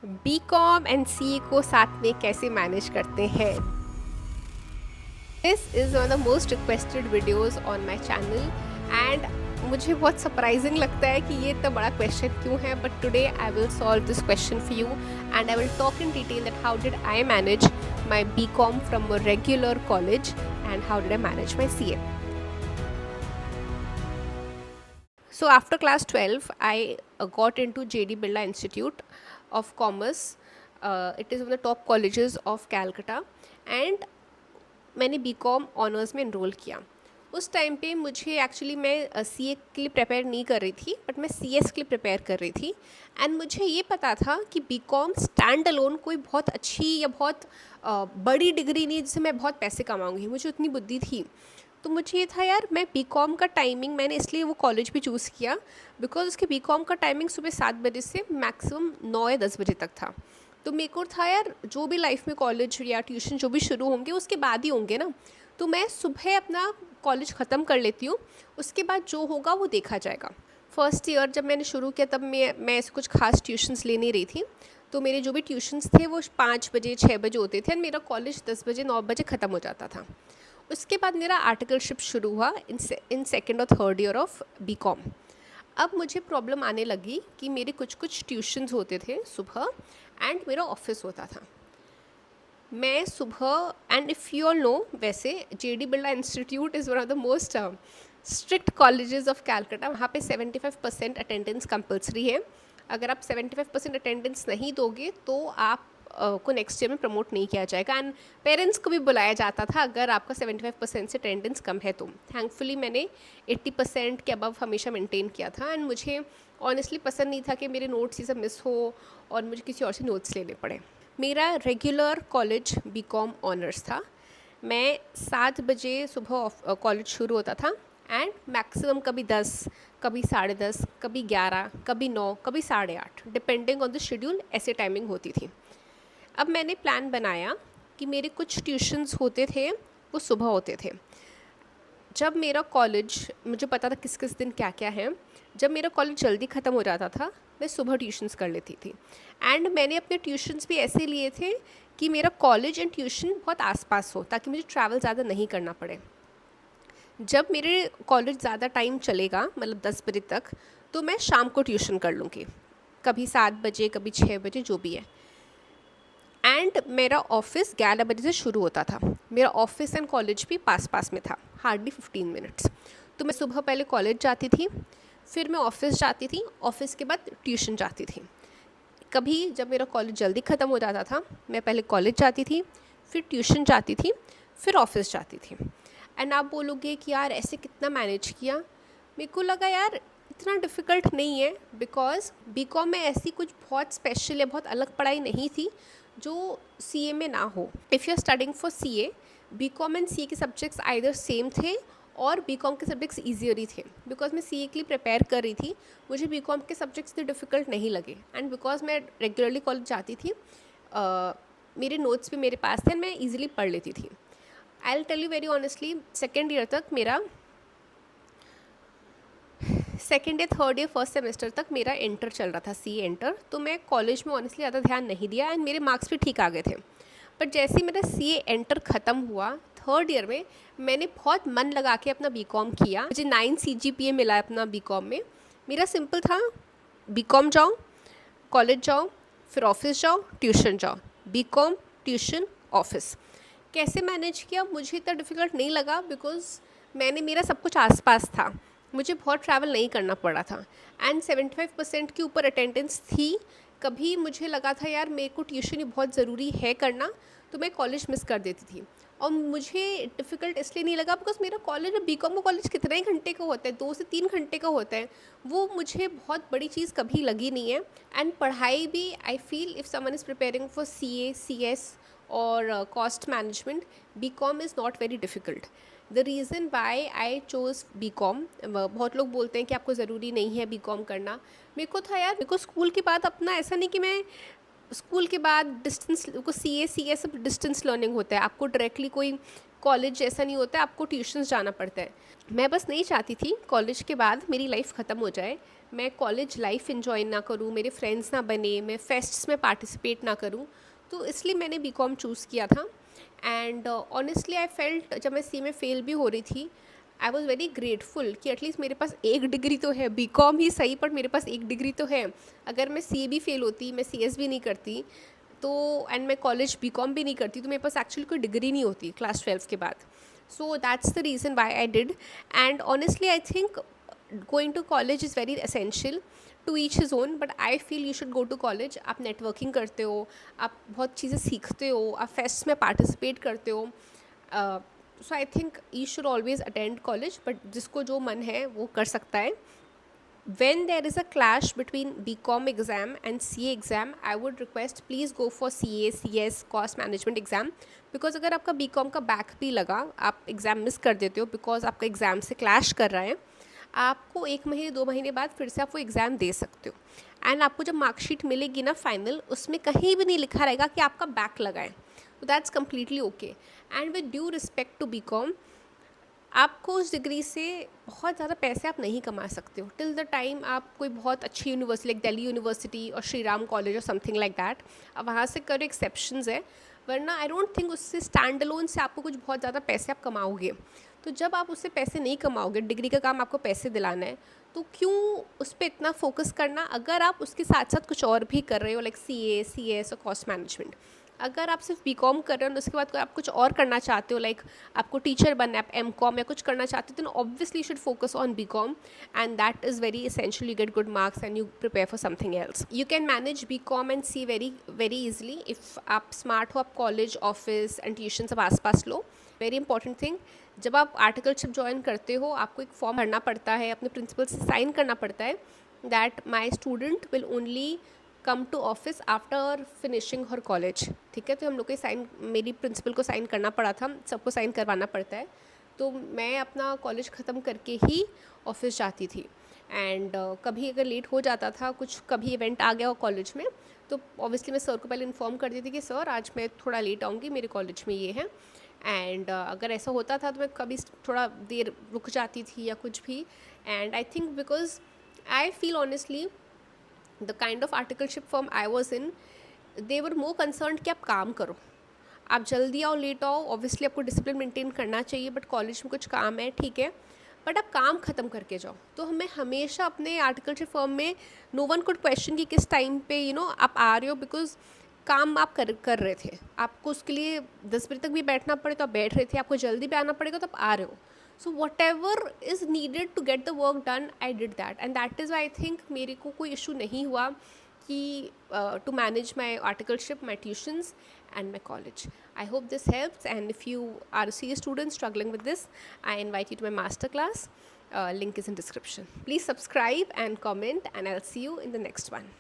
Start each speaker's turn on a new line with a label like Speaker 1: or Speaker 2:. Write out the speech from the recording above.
Speaker 1: BCom and CA को साथ में कैसे मैनेज करते हैं। This is one of the most requested videos on my channel and मुझे बहुत सरप्राइजिंग लगता है कि ये इतना बड़ा क्वेश्चन क्यों है, but today I will solve this question for you and I will talk in detail that how did I manage my BCom from a regular college and how did I manage my CA. So after class 12, I got into JD Birla Institute of Commerce. It is one of the top colleges of Calcutta and मैंने BCom honours में enrol किया. उस time पे मुझे actually मैं CA के लिए prepare नहीं कर रही थी, बट मैं सीएस के लिए प्रिपेयर कर रही थी. एंड मुझे ये पता था कि बीकॉम स्टैंड अलोन कोई बहुत अच्छी या बहुत बड़ी डिग्री नहीं जिससे मैं बहुत पैसे कमाऊँगी. मुझे उतनी बुद्धि थी. तो मुझे ये था यार, मैं बीकॉम का टाइमिंग मैंने इसलिए वो कॉलेज भी चूज़ किया बिकॉज उसके बीकॉम का टाइमिंग सुबह 7 बजे से मैक्सिमम 9 या 10 बजे तक था. तो मेरे को था यार, जो भी लाइफ में कॉलेज या ट्यूशन जो भी शुरू होंगे उसके बाद ही होंगे ना, तो मैं सुबह अपना कॉलेज ख़त्म कर लेती हूँ. उसके बाद जो होगा वो देखा जाएगा. फर्स्ट ईयर जब मैंने शुरू किया तब मैं ऐसे कुछ खास ट्यूशन्स ले नहीं रही थी. तो मेरे जो भी ट्यूशन्स थे वो 5 बजे 6 बजे होते थे एंड मेरा कॉलेज 10 बजे 9 बजे ख़त्म हो जाता था. उसके बाद मेरा आर्टिकलशिप शुरू हुआ इन सेकेंड और थर्ड ईयर ऑफ बीकॉम. अब मुझे प्रॉब्लम आने लगी कि मेरे कुछ ट्यूशन्स होते थे सुबह एंड मेरा ऑफिस होता था. मैं सुबह and if you all know, वैसे JD Birla institute is one of the most strict colleges of Calcutta. वहाँ पे 75% अटेंडेंस कंपलसरी है. अगर आप 75% अटेंडेंस नहीं दोगे तो आप को नेक्स्ट ईयर में प्रमोट नहीं किया जाएगा. एंड पेरेंट्स को भी बुलाया जाता था अगर आपका 75% से अटेंडेंस कम है तो. थैंकफुली मैंने 80% के अबव हमेशा मेंटेन किया था. एंड मुझे ऑनेस्टली पसंद नहीं था कि मेरे नोट्स ये सब मिस हो और मुझे किसी और से नोट्स लेने पड़े. मेरा रेगुलर कॉलेज बीकॉम ऑनर्स था. मैं 7 बजे सुबह कॉलेज शुरू होता था एंड मैक्सिमम कभी 10, कभी 10:30, कभी 11, कभी 9, कभी 8:30, डिपेंडिंग ऑन द शेड्यूल. ऐसे टाइमिंग होती थी. अब मैंने प्लान बनाया कि मेरे कुछ ट्यूशन्स होते थे वो सुबह होते थे. जब मेरा कॉलेज, मुझे पता था किस किस दिन क्या क्या है, जब मेरा कॉलेज जल्दी ख़त्म हो जाता था मैं सुबह ट्यूशन्स कर लेती थी. एंड मैंने अपने ट्यूशन्स भी ऐसे लिए थे कि मेरा कॉलेज एंड ट्यूशन बहुत आसपास हो ताकि मुझे ट्रैवल ज़्यादा नहीं करना पड़े. जब मेरे कॉलेज ज़्यादा टाइम चलेगा, मतलब 10 बजे तक, तो मैं शाम को ट्यूशन कर लूँगी. कभी 7 बजे, कभी 6 बजे, जो भी है. एंड मेरा ऑफिस 11 बजे से शुरू होता था. मेरा ऑफिस एंड कॉलेज भी पास पास में था, हार्डली 15 मिनट्स. तो मैं सुबह पहले कॉलेज जाती थी, फिर मैं ऑफिस जाती थी, ऑफिस के बाद ट्यूशन जाती थी. कभी जब मेरा कॉलेज जल्दी ख़त्म हो जाता था, मैं पहले कॉलेज जाती थी, फिर ट्यूशन जाती थी, फिर ऑफिस जाती थी. एंड आप बोलोगे कि यार ऐसे कितना मैनेज किया. मेरे को लगा यार इतना डिफ़िकल्ट नहीं है बिकॉज बीकॉम में ऐसी कुछ बहुत स्पेशल या बहुत अलग पढ़ाई नहीं थी जो सीए में ना हो. If you are studying for CA, BCom and CA के सब्जेक्ट्स आइदर सेम थे और बीकॉम के सब्जेक्ट्स ईजियर ही थे. बिकॉज मैं सीए के लिए प्रिपेयर कर रही थी, मुझे बीकॉम के सब्जेक्ट्स इतने डिफ़िकल्ट नहीं लगे. एंड बिकॉज मैं रेगुलरली कॉलेज जाती थी, मेरे नोट्स भी मेरे पास थे एंड मैं ईजिली पढ़ लेती थी. I will tell you very honestly, second year तक मेरा, सेकेंड या थर्ड या फर्स्ट सेमेस्टर तक मेरा इंटर चल रहा था, सी इंटर. तो मैं कॉलेज में ऑनेस्टली ज़्यादा ध्यान नहीं दिया एंड मेरे मार्क्स भी ठीक आ गए थे. बट जैसे ही मेरा सी इंटर ख़त्म हुआ, थर्ड ईयर में मैंने बहुत मन लगा के अपना बीकॉम किया. मुझे 9 CGPA मिला अपना बीकॉम में. मेरा सिंपल था, बीकॉम जाओ, कॉलेज जाओ, फिर ऑफिस जाओ, ट्यूशन जाओ, बीकॉम, ट्यूशन, ऑफिस. कैसे मैनेज किया मुझे इतना डिफ़िकल्ट नहीं लगा बिकॉज मेरा सब कुछ आसपास था, मुझे बहुत ट्रैवल नहीं करना पड़ा था. एंड 75% के ऊपर अटेंडेंस थी. कभी मुझे लगा था यार मेरे को ट्यूशन ही बहुत ज़रूरी है करना, तो मैं कॉलेज मिस कर देती थी. और मुझे डिफ़िकल्ट इसलिए नहीं लगा बिकॉज मेरा कॉलेज, बीकॉम का कॉलेज कितने ही घंटे का होता है, 2 से 3 घंटे का होता है. वो मुझे बहुत बड़ी चीज़ कभी लगी नहीं है. एंड पढ़ाई भी, I feel if someone is preparing for CA, CS और cost management, BCom is not very difficult. The reason why I chose BCom, बहुत लोग बोलते हैं कि आपको ज़रूरी नहीं है बीकॉम करना. मेरे को था यार, मेरे को स्कूल के बाद अपना, ऐसा नहीं कि मैं स्कूल के बाद डिस्टेंस को, CA सब डिस्टेंस लर्निंग होता है. आपको डायरेक्टली कोई कॉलेज जैसा नहीं होता है, आपको ट्यूशन्स जाना पड़ता है। मैं बस नहीं चाहती थी कॉलेज के बाद मेरी लाइफ ख़त्म हो जाए, मैं कॉलेज लाइफ इन्जॉय ना करूँ, मेरे फ्रेंड्स ना बने, मैं फेस्ट्स में पार्टिसिपेट ना करूँ। तो इसलिए मैंने बीकॉम चूज़ किया था। एंड ऑनेस्टली आई फेल्ट, जब मैं सी में फ़ेल भी हो रही थी, आई वॉज़ वेरी ग्रेटफुल कि एटलीस्ट मेरे पास एक डिग्री तो है, बीकॉम ही सही पर मेरे पास एक डिग्री तो है। अगर मैं सी भी फेल होती, मैं सी एस भी नहीं करती तो, एंड मैं कॉलेज बीकॉम भी नहीं करती, तो मेरे पास एक्चुअली कोई डिग्री नहीं होती क्लास 12 के बाद। So that's the reason why I did. And honestly I think going to college is very essential, to each his own, but I feel you should go to college. आप networking करते हो, आप बहुत चीज़ें सीखते हो, आप फेस्ट में पार्टिसिपेट करते हो। So I think you should always attend college, but जिसको जो मन है वो कर सकता है। When there is a clash between BCom exam and CA exam, I would request please go for CA, CS, cost management exam, because अगर आपका BCom का बैक भी लगा, आप एग्ज़ाम मिस कर देते हो बिकॉज आपका एग्ज़ाम से क्लैश कर रहा है, आपको 1 महीने 2 महीने बाद फिर से आप वो एग्ज़ाम दे सकते हो। एंड आपको जब मार्कशीट मिलेगी ना फाइनल, उसमें कहीं भी नहीं लिखा रहेगा कि आपका बैक लगा है, तो that's completely okay. And with due respect to BCom, आपको उस डिग्री से बहुत ज़्यादा पैसे आप नहीं कमा सकते हो टिल द टाइम आप कोई बहुत अच्छी यूनिवर्सिटी लाइक दिल्ली यूनिवर्सिटी और श्री राम कॉलेज और समथिंग लाइक दैट, अब वहाँ से करो, एक्सेप्शंस है, वरना आई डोंट थिंक उससे स्टैंड अलोन से आपको कुछ बहुत ज़्यादा पैसे आप कमाओगे। तो जब आप उससे पैसे नहीं कमाओगे, डिग्री का काम आपको पैसे दिलाना है, तो क्यों उस पर इतना फोकस करना, अगर आप उसके साथ साथ कुछ और भी कर रहे हो लाइक CA, CS और कॉस्ट मैनेजमेंट। अगर आप सिर्फ बीकॉम कर रहे हो, उसके बाद आप कुछ और करना चाहते हो, लाइक आपको टीचर बनना है, आप MCom या कुछ करना चाहते हो, तो obviously you should focus on BCom, and that is very essential. You get good marks and you prepare for something else. You can manage BCom and C very very easily if आप smart हो, आप college, office and tuition सब आसपास लो। Very important thing, जब आप articleship join करते हो, आपको एक फॉर्म भरना पड़ता है, अपने प्रिंसिपल से साइन करना पड़ता है that my student will only come to office after finishing her college. ठीक है, तो हम लोग को साइन, मेरी प्रिंसिपल को साइन करना पड़ा था, सबको साइन करवाना पड़ता है। तो मैं अपना कॉलेज ख़त्म करके ही ऑफिस जाती थी। एंड कभी अगर लेट हो जाता था, कुछ कभी इवेंट आ गया हो कॉलेज में, तो ऑब्वियसली मैं सर को पहले इन्फॉर्म कर देती कि सर आज मैं थोड़ा लेट आऊँगी, मेरे कॉलेज में ये है। एंड अगर ऐसा होता था तो मैं कभी थोड़ा देर रुक जाती थी या कुछ भी। And I think because I feel honestly the kind of articleship form I was in, they were more concern कि आप काम करो, आप जल्दी आओ लेट आओ, ऑब्वियसली आपको डिसिप्लिन मेंटेन करना चाहिए, बट कॉलेज में कुछ काम है ठीक है, बट आप काम ख़त्म करके जाओ। तो हमें हमेशा अपने आर्टिकलशिप फॉर्म में नो वन कुड क्वेश्चन कि किस टाइम पे आप आ रहे हो, बिकॉज काम आप कर रहे थे, आपको उसके लिए 10 बजे तक भी बैठना पड़े तो आप बैठ रहे थे, आपको जल्दी भी आना पड़ेगा तो आप आ रहे हो। So whatever is needed to get the work done, I did that, and that is I think मेरे को कोई इशू नहीं हुआ कि to manage my articleship, my tuitions and my college. I hope this helps, and if you are a CS student struggling with this, I invite you to my masterclass. Link is in description. Please subscribe and comment, and I'll see you in the next one.